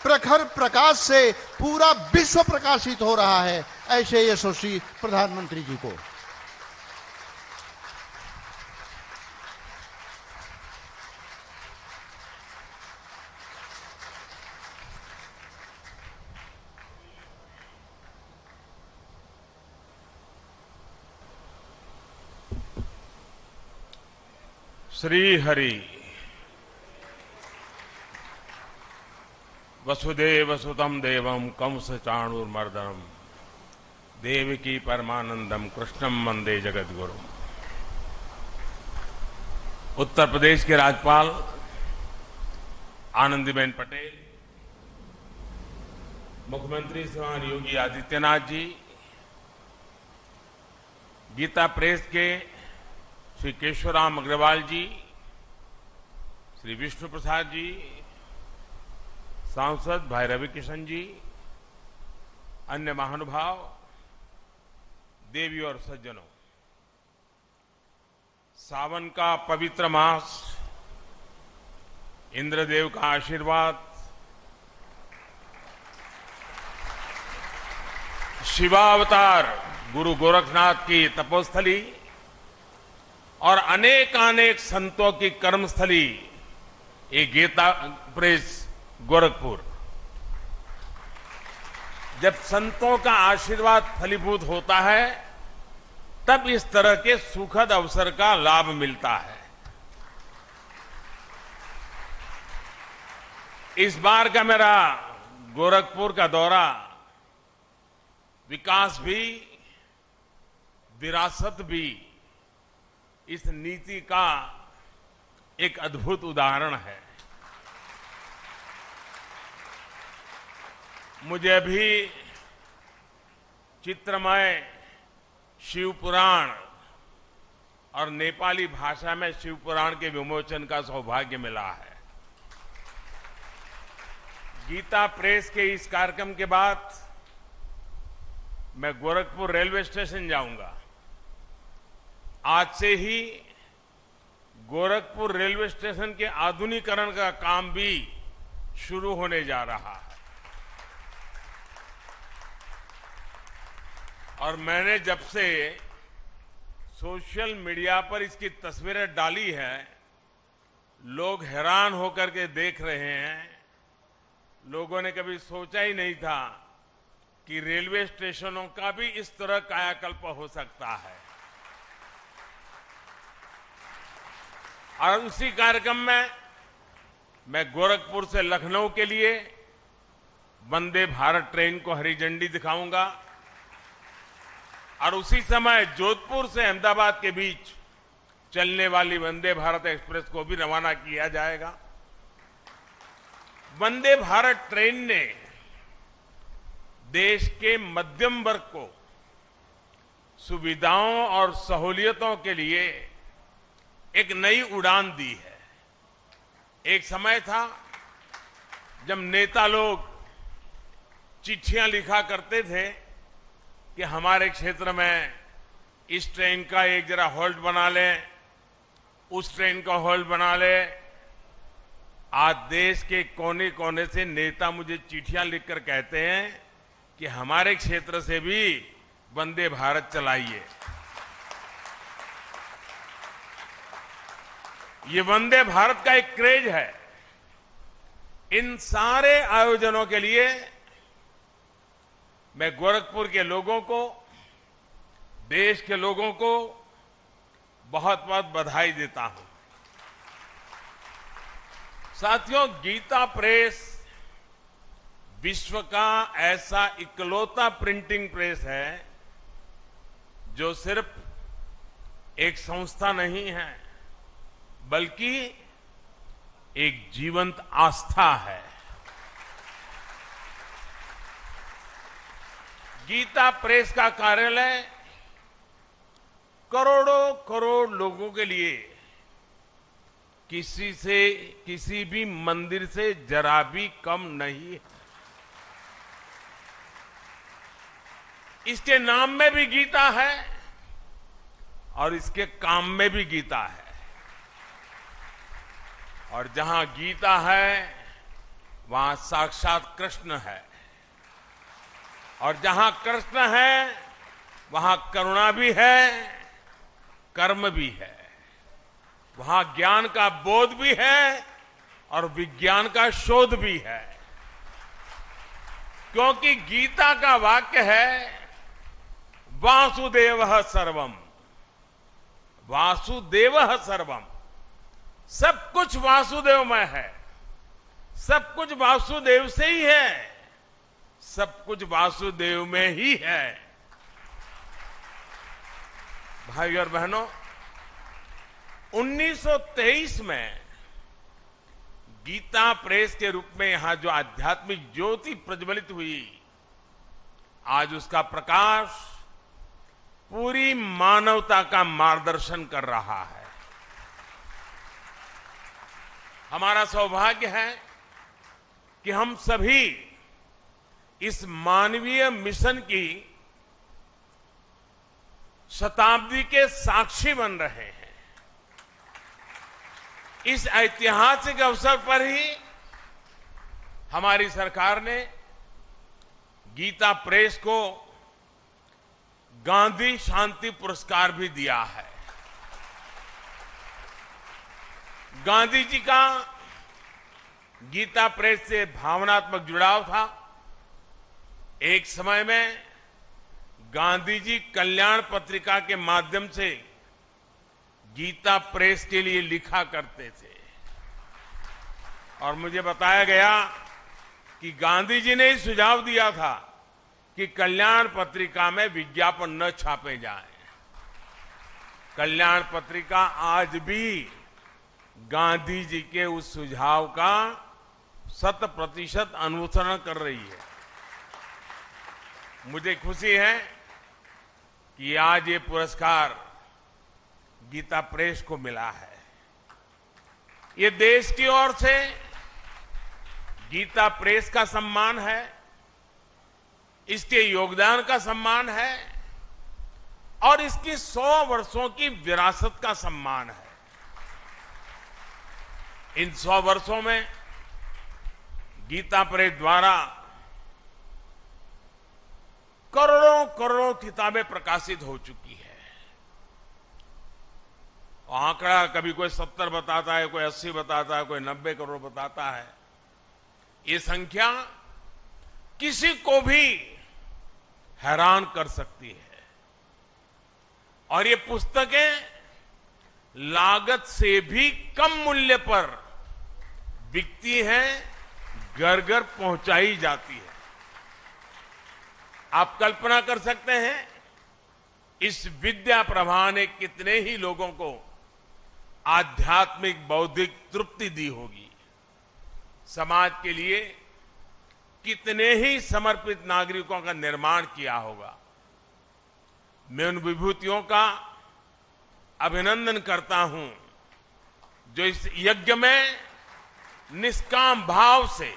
प्रखर प्रकाश से पूरा विश्व प्रकाशित हो रहा है। ऐसे यशस्वी प्रधानमंत्री जी को श्री हरि वसुदेव सुतम देवम कंस चाणूरमर्दनम देवकी परमानंदम कृष्णम वंदे जगद्गुरु। उत्तर प्रदेश के राज्यपाल आनंदीबेन पटेल, मुख्यमंत्री श्रीमान योगी आदित्यनाथ जी, गीता प्रेस के श्री केशवराम अग्रवाल जी, श्री विष्णु प्रसाद जी, सांसद भाई रवि किशन जी, अन्य महानुभाव, देवी और सज्जनों, सावन का पवित्र मास, इंद्रदेव का आशीर्वाद, शिवावतार गुरु गोरखनाथ की तपोस्थली और अनेकानेक संतों की कर्मस्थली ये गीता प्रेस गोरखपुर। जब संतों का आशीर्वाद फलीभूत होता है तब इस तरह के सुखद अवसर का लाभ मिलता है। इस बार का मेरा गोरखपुर का दौरा विकास भी विरासत भी इस नीति का एक अद्भुत उदाहरण है। मुझे अभी चित्रमय शिव पुराण और नेपाली भाषा में शिव पुराण के विमोचन का सौभाग्य मिला है। गीता प्रेस के इस कार्यक्रम के बाद मैं गोरखपुर रेलवे स्टेशन जाऊंगा। आज से ही गोरखपुर रेलवे स्टेशन के आधुनिकीकरण का काम भी शुरू होने जा रहा है और मैंने जब से सोशल मीडिया पर इसकी तस्वीरें डाली है, लोग हैरान होकर के देख रहे हैं। लोगों ने कभी सोचा ही नहीं था कि रेलवे स्टेशनों का भी इस तरह कायाकल्प हो सकता है। और उसी कार्यक्रम में मैं गोरखपुर से लखनऊ के लिए वंदे भारत ट्रेन को हरी झंडी दिखाऊंगा और उसी समय जोधपुर से अहमदाबाद के बीच चलने वाली वंदे भारत एक्सप्रेस को भी रवाना किया जाएगा। वंदे भारत ट्रेन ने देश के मध्यम वर्ग को सुविधाओं और सहूलियतों के लिए एक नई उड़ान दी है। एक समय था जब नेता लोग चिट्ठियां लिखा करते थे कि हमारे क्षेत्र में इस ट्रेन का एक जरा होल्ड बना लें, उस ट्रेन का होल्ड बना लें। आज देश के कोने कोने से नेता मुझे चिट्ठियां लिखकर कहते हैं कि हमारे क्षेत्र से भी वंदे भारत चलाइए। ये वंदे भारत का एक क्रेज है। इन सारे आयोजनों के लिए मैं गोरखपुर के लोगों को, देश के लोगों को बहुत बहुत बधाई देता हूं। साथियों, गीता प्रेस विश्व का ऐसा इकलौता प्रिंटिंग प्रेस है जो सिर्फ एक संस्था नहीं है बल्कि एक जीवंत आस्था है। गीता प्रेस का कार्यालय करोड़ों करोड़ लोगों के लिए किसी भी मंदिर से जरा भी कम नहीं है। इसके नाम में भी गीता है और इसके काम में भी गीता है। और जहां गीता है वहां साक्षात कृष्ण है और जहां कृष्ण है वहां करुणा भी है, कर्म भी है, वहां ज्ञान का बोध भी है और विज्ञान का शोध भी है। क्योंकि गीता का वाक्य है वासुदेवः सर्वम, वासुदेवः सर्वम, सब कुछ वासुदेवमय है, सब कुछ वासुदेव से ही है, सब कुछ वासुदेव में ही है। भाई और बहनों, 1923 में गीता प्रेस के रूप में यहां जो आध्यात्मिक ज्योति प्रज्वलित हुई, आज उसका प्रकाश पूरी मानवता का मार्गदर्शन कर रहा है। हमारा सौभाग्य है कि हम सभी इस मानवीय मिशन की शताब्दी के साक्षी बन रहे हैं। इस ऐतिहासिक अवसर पर ही हमारी सरकार ने गीता प्रेस को गांधी शांति पुरस्कार भी दिया है। गांधी जी का गीता प्रेस से भावनात्मक जुड़ाव था। एक समय में गांधी जी कल्याण पत्रिका के माध्यम से गीता प्रेस के लिए लिखा करते थे और मुझे बताया गया कि गांधी जी ने ही सुझाव दिया था कि कल्याण पत्रिका में विज्ञापन न छापे जाएं। कल्याण पत्रिका आज भी गांधी जी के उस सुझाव का 100% अनुसरण कर रही है। मुझे खुशी है कि आज ये पुरस्कार गीता प्रेस को मिला है। ये देश की ओर से गीता प्रेस का सम्मान है, इसके योगदान का सम्मान है और इसकी 100 वर्षों की विरासत का सम्मान है। इन 100 वर्षों में गीता प्रेस द्वारा करोड़ों करोड़ों किताबें प्रकाशित हो चुकी है। आंकड़ा कभी कोई 70 बताता है, कोई 80 बताता है, कोई 90 करोड़ बताता है। ये संख्या किसी को भी हैरान कर सकती है और ये पुस्तकें लागत से भी कम मूल्य पर बिकती हैं, घर घर पहुंचाई जाती है। आप कल्पना कर सकते हैं इस विद्या प्रवाह ने कितने ही लोगों को आध्यात्मिक बौद्धिक तृप्ति दी होगी, समाज के लिए कितने ही समर्पित नागरिकों का निर्माण किया होगा। मैं उन विभूतियों का अभिनंदन करता हूं जो इस यज्ञ में निष्काम भाव से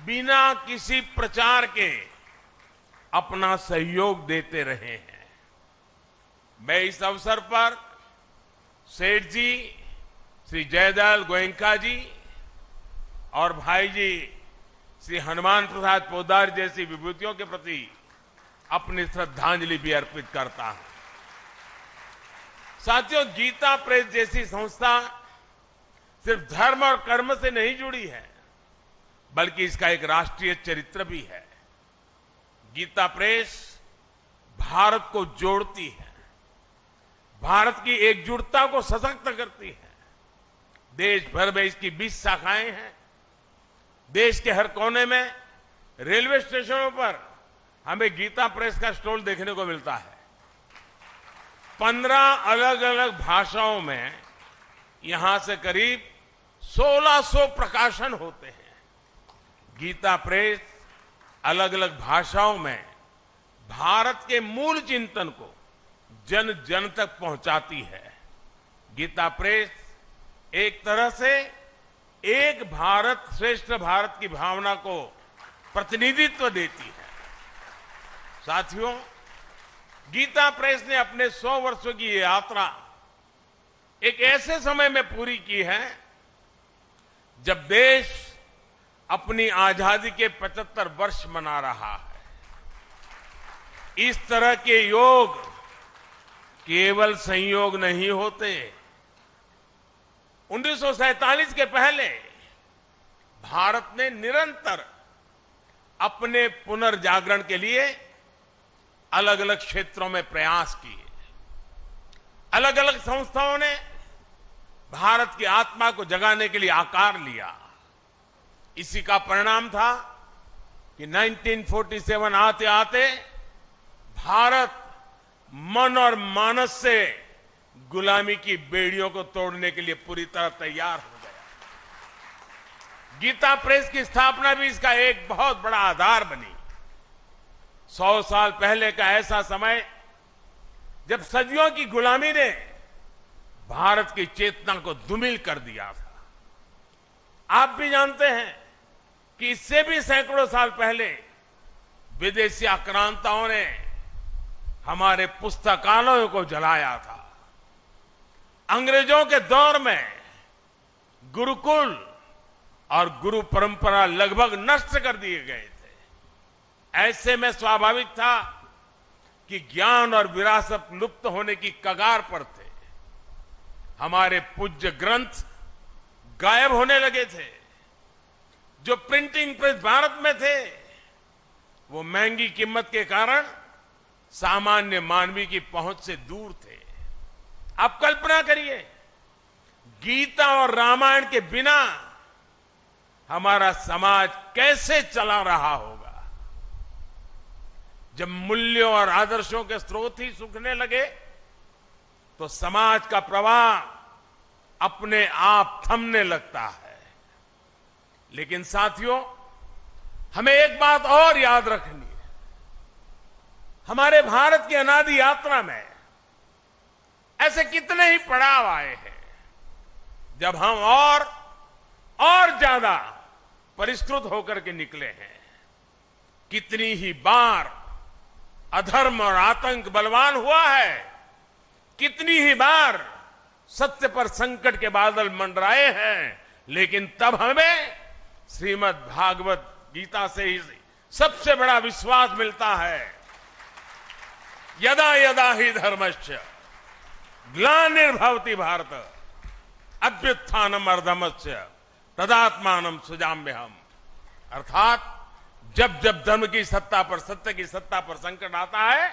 बिना किसी प्रचार के अपना सहयोग देते रहे हैं। मैं इस अवसर पर सेठ जी, श्री जयदयाल गोयनका जी और भाई जी श्री हनुमान प्रसाद पोद्दार जैसी विभूतियों के प्रति अपनी श्रद्धांजलि भी अर्पित करता हूं। साथियों, गीता प्रेस जैसी संस्था सिर्फ धर्म और कर्म से नहीं जुड़ी है, बल्कि इसका एक राष्ट्रीय चरित्र भी है। गीता प्रेस भारत को जोड़ती है, भारत की एकजुटता को सशक्त करती है। देश भर में इसकी 20 शाखाएं हैं। देश के हर कोने में रेलवे स्टेशनों पर हमें गीता प्रेस का स्टॉल देखने को मिलता है। 15 अलग अलग भाषाओं में यहां से करीब 1600 प्रकाशन होते हैं। गीता प्रेस अलग अलग भाषाओं में भारत के मूल चिंतन को जन जन तक पहुंचाती है। गीता प्रेस एक तरह से एक भारत श्रेष्ठ भारत की भावना को प्रतिनिधित्व देती है। साथियों, गीता प्रेस ने अपने 100 वर्षों की ये यात्रा एक ऐसे समय में पूरी की है जब देश अपनी आजादी के 75 वर्ष मना रहा है। इस तरह के योग केवल संयोग नहीं होते। 1947 के पहले भारत ने निरंतर अपने पुनर्जागरण के लिए अलग अलग क्षेत्रों में प्रयास किए। अलग अलग संस्थाओं ने भारत की आत्मा को जगाने के लिए आकार लिया। इसी का परिणाम था कि 1947 आते आते भारत मन और मानस से गुलामी की बेड़ियों को तोड़ने के लिए पूरी तरह तैयार हो गया। गीता प्रेस की स्थापना भी इसका एक बहुत बड़ा आधार बनी। 100 साल पहले का ऐसा समय जब सदियों की गुलामी ने भारत की चेतना को धूमिल कर दिया था। आप भी जानते हैं कि इससे भी सैकड़ों साल पहले विदेशी आक्रांताओं ने हमारे पुस्तकालयों को जलाया था। अंग्रेजों के दौर में गुरुकुल और गुरु परंपरा लगभग नष्ट कर दिए गए थे। ऐसे में स्वाभाविक था कि ज्ञान और विरासत लुप्त होने की कगार पर थे। हमारे पूज्य ग्रंथ गायब होने लगे थे। जो प्रिंटिंग प्रेस भारत में थे वो महंगी कीमत के कारण सामान्य मानवी की पहुंच से दूर थे। आप कल्पना करिए, गीता और रामायण के बिना हमारा समाज कैसे चला रहा होगा। जब मूल्यों और आदर्शों के स्रोत ही सूखने लगे तो समाज का प्रवाह अपने आप थमने लगता है। लेकिन साथियों, हमें एक बात और याद रखनी है। हमारे भारत की अनादि यात्रा में ऐसे कितने ही पड़ाव आए हैं जब हम और ज्यादा परिष्कृत होकर के निकले हैं। कितनी ही बार अधर्म और आतंक बलवान हुआ है। कितनी ही बार सत्य पर संकट के बादल मंडराए हैं। लेकिन तब हमें श्रीमद् भागवत गीता से ही सबसे बड़ा विश्वास मिलता है। यदा यदा ही धर्मस्य ग्लानिर्भवति भारत अभ्युत्थानम अधर्मस्य तदात्मानं सृजाम्यहम्। अर्थात जब जब धर्म की सत्ता पर, सत्य की सत्ता पर संकट आता है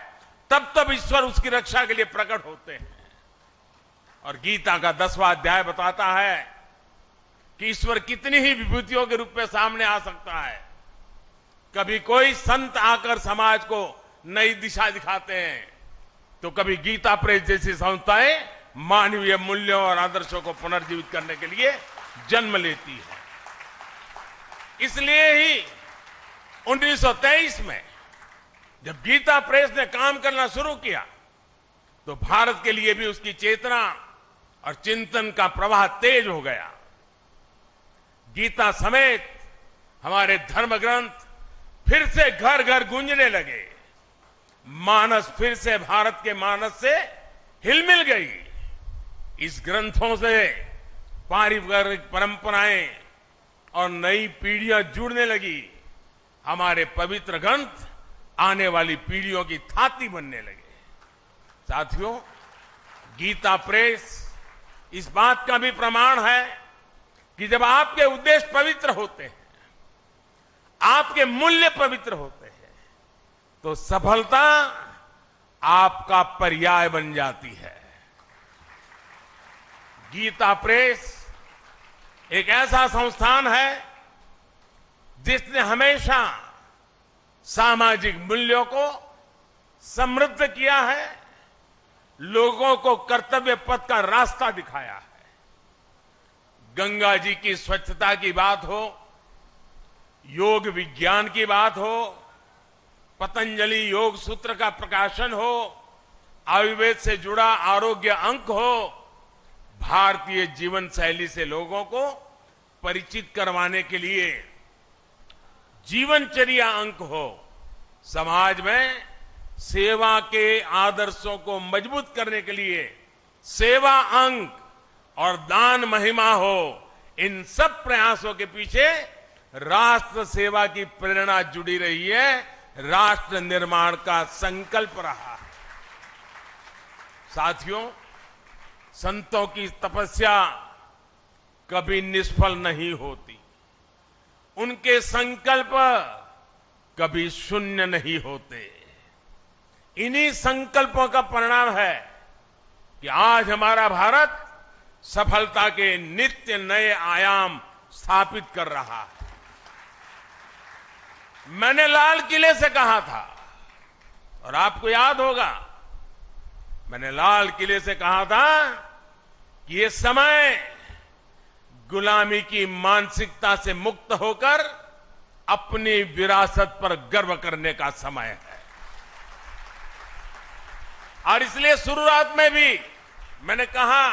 तब तब ईश्वर उसकी रक्षा के लिए प्रकट होते हैं। और गीता का 10वां अध्याय बताता है कि ईश्वर कितनी ही विभूतियों के रूप में सामने आ सकता है। कभी कोई संत आकर समाज को नई दिशा दिखाते हैं तो कभी गीता प्रेस जैसी संस्थाएं मानवीय मूल्यों और आदर्शों को पुनर्जीवित करने के लिए जन्म लेती है। इसलिए ही 1923 में जब गीता प्रेस ने काम करना शुरू किया तो भारत के लिए भी उसकी चेतना और चिंतन का प्रवाह तेज हो गया। गीता समेत हमारे धर्म ग्रंथ फिर से घर घर गूंजने लगे। मानस फिर से भारत के मानस से हिलमिल गई। इस ग्रंथों से पारिवारिक परंपराएं और नई पीढ़ियां जुड़ने लगी। हमारे पवित्र ग्रंथ आने वाली पीढ़ियों की थाती बनने लगे। साथियों, गीता प्रेस इस बात का भी प्रमाण है कि जब आपके उद्देश्य पवित्र होते हैं, आपके मूल्य पवित्र होते हैं, तो सफलता आपका पर्याय बन जाती है। गीता प्रेस एक ऐसा संस्थान है जिसने हमेशा सामाजिक मूल्यों को समृद्ध किया है, लोगों को कर्तव्य पथ का रास्ता दिखाया है। गंगा जी की स्वच्छता की बात हो, योग विज्ञान की बात हो, पतंजलि योग सूत्र का प्रकाशन हो, आयुर्वेद से जुड़ा आरोग्य अंक हो, भारतीय जीवन शैली से लोगों को परिचित करवाने के लिए जीवनचर्या अंक हो, समाज में सेवा के आदर्शों को मजबूत करने के लिए सेवा अंक और दान महिमा हो, इन सब प्रयासों के पीछे राष्ट्र सेवा की प्रेरणा जुड़ी रही है, राष्ट्र निर्माण का संकल्प रहा है। साथियों, संतों की तपस्या कभी निष्फल नहीं होती, उनके संकल्प कभी शून्य नहीं होते। इन्हीं संकल्पों का परिणाम है कि आज हमारा भारत सफलता के नित्य नए आयाम स्थापित कर रहा है। मैंने लाल किले से कहा था, और आपको याद होगा, मैंने लाल किले से कहा था कि ये समय गुलामी की मानसिकता से मुक्त होकर अपनी विरासत पर गर्व करने का समय है। और इसलिए शुरुआत में भी मैंने कहा,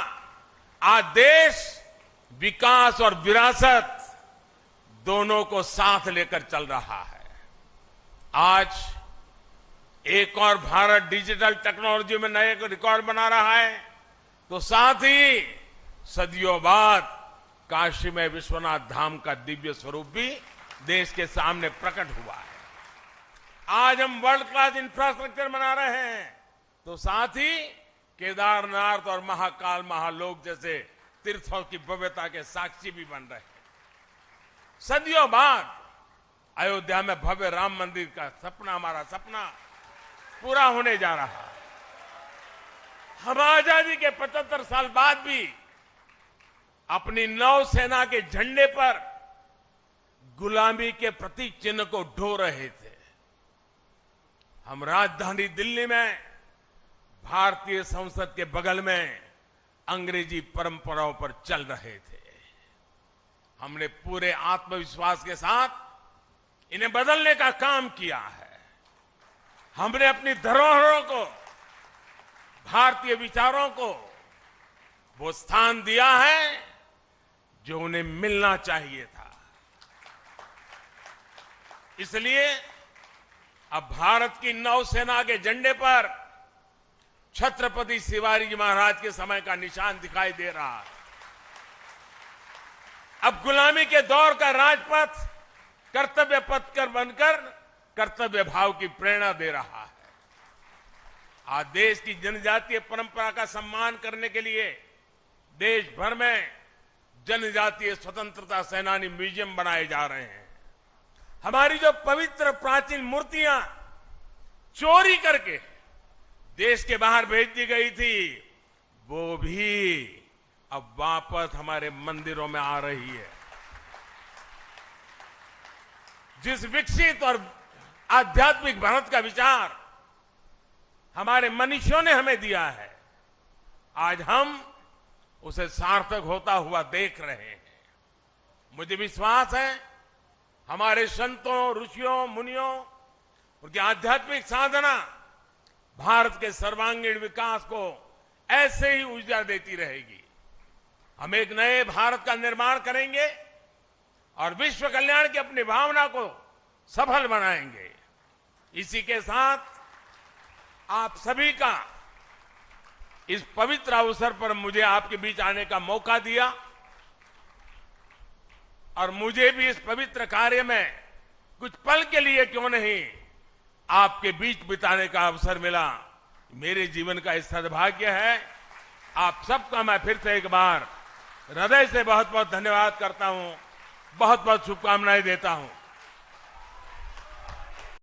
आज देश विकास और विरासत दोनों को साथ लेकर चल रहा है। आज एक और भारत डिजिटल टेक्नोलॉजी में नए रिकॉर्ड बना रहा है, तो साथ ही सदियों बाद काशी में विश्वनाथ धाम का दिव्य स्वरूप भी देश के सामने प्रकट हुआ है। आज हम वर्ल्ड क्लास इंफ्रास्ट्रक्चर बना रहे हैं, तो साथ ही केदारनाथ और महाकाल महालोक जैसे तीर्थों की भव्यता के साक्षी भी बन रहे हैं। सदियों बाद अयोध्या में भव्य राम मंदिर का सपना, हमारा सपना पूरा होने जा रहा है। हम आजादी के 75 साल बाद भी अपनी नौसेना के झंडे पर गुलामी के प्रतीक चिन्ह को ढो रहे थे। हम राजधानी दिल्ली में भारतीय संसद के बगल में अंग्रेजी परंपराओं पर चल रहे थे। हमने पूरे आत्मविश्वास के साथ इन्हें बदलने का काम किया है। हमने अपनी धरोहरों को, भारतीय विचारों को वो स्थान दिया है जो उन्हें मिलना चाहिए था। इसलिए अब भारत की नौसेना के झंडे पर छत्रपति शिवाजी महाराज के समय का निशान दिखाई दे रहा है। अब गुलामी के दौर का राजपथ कर्तव्य पथ कर बनकर कर्तव्य भाव की प्रेरणा दे रहा है। आज देश की जनजातीय परंपरा का सम्मान करने के लिए देश भर में जनजातीय स्वतंत्रता सेनानी म्यूजियम बनाए जा रहे हैं। हमारी जो पवित्र प्राचीन मूर्तियां चोरी करके देश के बाहर भेज दी गई थी, वो भी अब वापस हमारे मंदिरों में आ रही है। जिस विकसित और आध्यात्मिक भारत का विचार हमारे मनीषियों ने हमें दिया है, आज हम उसे सार्थक होता हुआ देख रहे हैं। मुझे विश्वास है हमारे संतों, ऋषियों, मुनियों, उनकी आध्यात्मिक साधना भारत के सर्वांगीण विकास को ऐसे ही ऊर्जा देती रहेगी। हम एक नए भारत का निर्माण करेंगे और विश्व कल्याण की अपनी भावना को सफल बनाएंगे। इसी के साथ आप सभी का इस पवित्र अवसर पर मुझे आपके बीच आने का मौका दिया और मुझे भी इस पवित्र कार्य में कुछ पल के लिए क्यों नहीं आपके बीच बिताने का अवसर मिला। मेरे जीवन का इस सद्भाग्य है। आप सबका मैं फिर से एक बार हृदय से बहुत बहुत धन्यवाद करता हूं, बहुत बहुत शुभकामनाएं देता हूं।